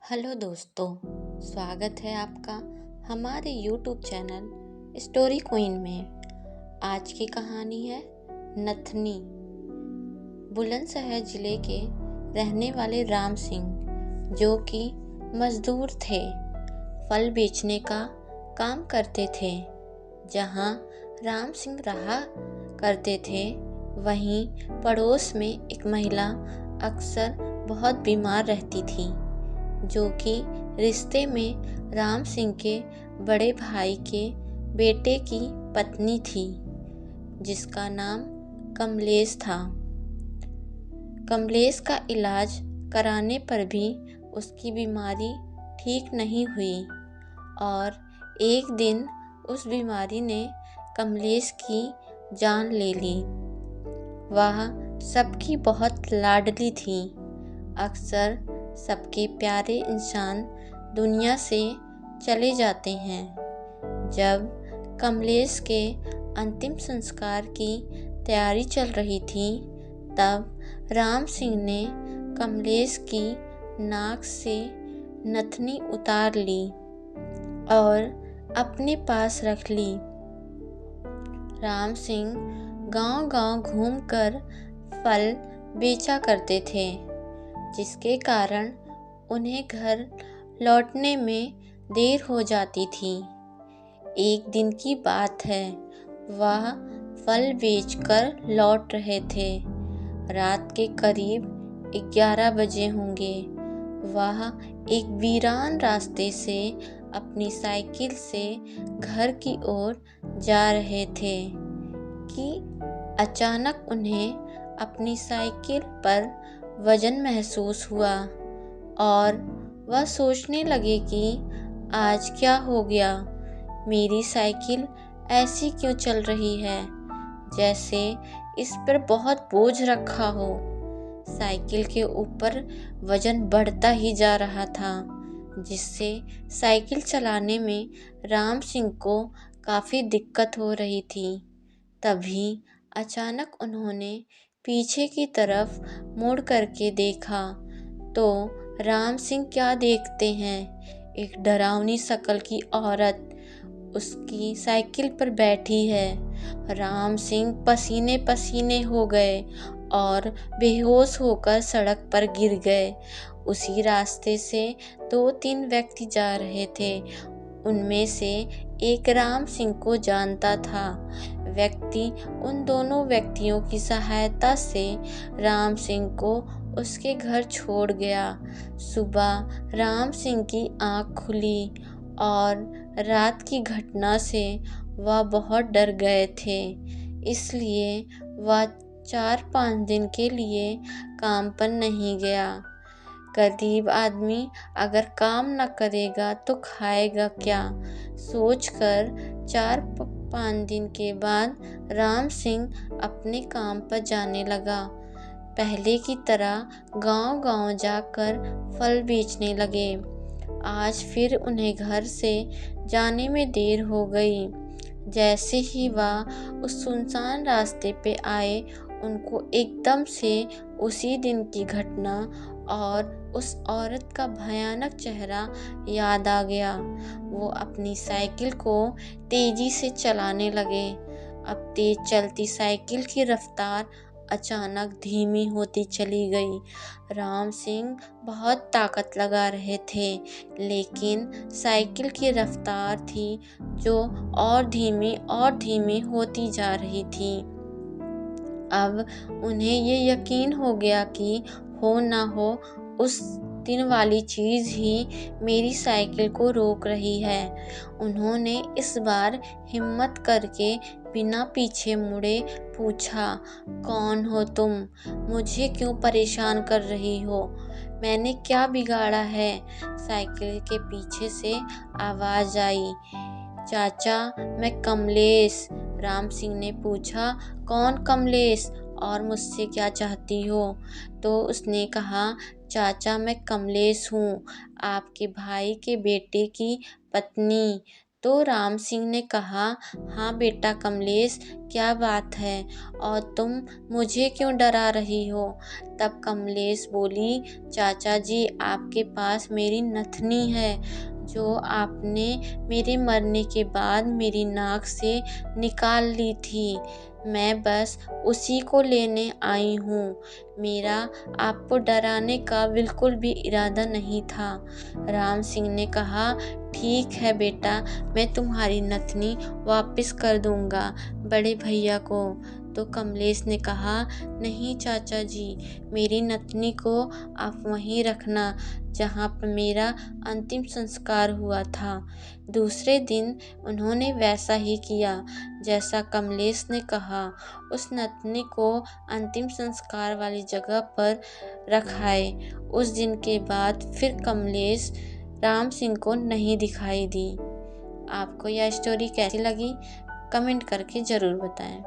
Hello दोस्तों, स्वागत है आपका हमारे YouTube चैनल स्टोरी क्वीन में। आज की कहानी है नथनी। बुलंदशहर जिले के रहने वाले राम सिंह, जो कि मजदूर थे, फल बेचने का काम करते थे। जहाँ राम सिंह रहा करते थे, वहीं पड़ोस में एक महिला अक्सर बहुत बीमार रहती थी, जो कि रिश्ते में राम सिंह के बड़े भाई के बेटे की पत्नी थी, जिसका नाम कमलेश था। कमलेश का इलाज कराने पर भी उसकी बीमारी ठीक नहीं हुई और एक दिन उस बीमारी ने कमलेश की जान ले ली। वह सबकी बहुत लाडली थी। अक्सर सबके प्यारे इंसान दुनिया से चले जाते हैं। जब कमलेश के अंतिम संस्कार की तैयारी चल रही थी, तब राम सिंह ने कमलेश की नाक से नथनी उतार ली और अपने पास रख ली। राम सिंह गांव-गांव घूमकर फल बेचा करते थे, जिसके कारण उन्हें घर लौटने में देर हो जाती थी। एक दिन की बात है, वह फल बेचकर लौट रहे थे। रात के करीब 11 बजे होंगे। वह एक वीरान रास्ते से अपनी साइकिल से घर की ओर जा रहे थे कि अचानक उन्हें अपनी साइकिल पर वजन महसूस हुआ और वह सोचने लगे कि आज क्या हो गया, मेरी साइकिल ऐसी क्यों चल रही है, जैसे इस पर बहुत बोझ रखा हो। साइकिल के ऊपर वजन बढ़ता ही जा रहा था, जिससे साइकिल चलाने में राम सिंह को काफ़ी दिक्कत हो रही थी। तभी अचानक उन्होंने पीछे की तरफ मुड़ करके देखा तो राम सिंह क्या देखते हैं, एक डरावनी शक्ल की औरत उसकी साइकिल पर बैठी है। राम सिंह पसीने पसीने हो गए और बेहोश होकर सड़क पर गिर गए। उसी रास्ते से 2-3 व्यक्ति जा रहे थे। उनमें से एक राम सिंह को जानता था। व्यक्ति उन दोनों व्यक्तियों की सहायता से राम सिंह को उसके घर छोड़ गया। सुबह राम सिंह की आँख खुली और रात की घटना से वह बहुत डर गए थे। इसलिए वह 4-5 दिन के लिए काम पर नहीं गया। गरीब आदमी अगर काम न करेगा तो खाएगा क्या, सोचकर 4-5 दिन के बाद राम सिंह अपने काम पर जाने लगा। पहले की तरह गांव-गांव जाकर फल बेचने लगे। आज फिर उन्हें घर से जाने में देर हो गई। जैसे ही वह उस सुनसान रास्ते पे आए, उनको एकदम से उसी दिन की घटना और उस औरत का भयानक चेहरा याद आ गया। वो अपनी साइकिल को तेजी से चलाने लगे। अब तेज चलती साइकिल की रफ्तार अचानक धीमी होती चली गई। राम सिंह बहुत ताकत लगा रहे थे, लेकिन साइकिल की रफ्तार थी जो और धीमी होती जा रही थी। अब उन्हें ये यकीन हो गया कि हो ना हो उस दिन वाली चीज़ ही मेरी साइकिल को रोक रही है। उन्होंने इस बार हिम्मत करके बिना पीछे मुड़े पूछा, कौन हो तुम? मुझे क्यों परेशान कर रही हो? मैंने क्या बिगाड़ा है? साइकिल के पीछे से आवाज़ आई, चाचा मैं कमलेश। राम सिंह ने पूछा, कौन कमलेश और मुझसे क्या चाहती हो? तो उसने कहा, चाचा मैं कमलेश हूँ, आपके भाई के बेटे की पत्नी। तो राम सिंह ने कहा, हाँ बेटा कमलेश, क्या बात है और तुम मुझे क्यों डरा रही हो? तब कमलेश बोली, चाचा जी आपके पास मेरी नथनी है जो आपने मेरे मरने के बाद मेरी नाक से निकाल ली थी। मैं बस उसी को लेने आई हूँ। मेरा आपको डराने का बिल्कुल भी इरादा नहीं था। राम सिंह ने कहा, ठीक है बेटा, मैं तुम्हारी नथनी वापस कर दूंगा बड़े भैया को। तो कमलेश ने कहा, नहीं चाचा जी, मेरी नथनी को आप वहीं रखना जहाँ पर मेरा अंतिम संस्कार हुआ था। दूसरे दिन उन्होंने वैसा ही किया जैसा कमलेश ने कहा। उस नथनी को अंतिम संस्कार वाली जगह पर रखाए। उस दिन के बाद फिर कमलेश राम सिंह को नहीं दिखाई दी। आपको यह स्टोरी कैसी लगी? कमेंट करके ज़रूर बताएं।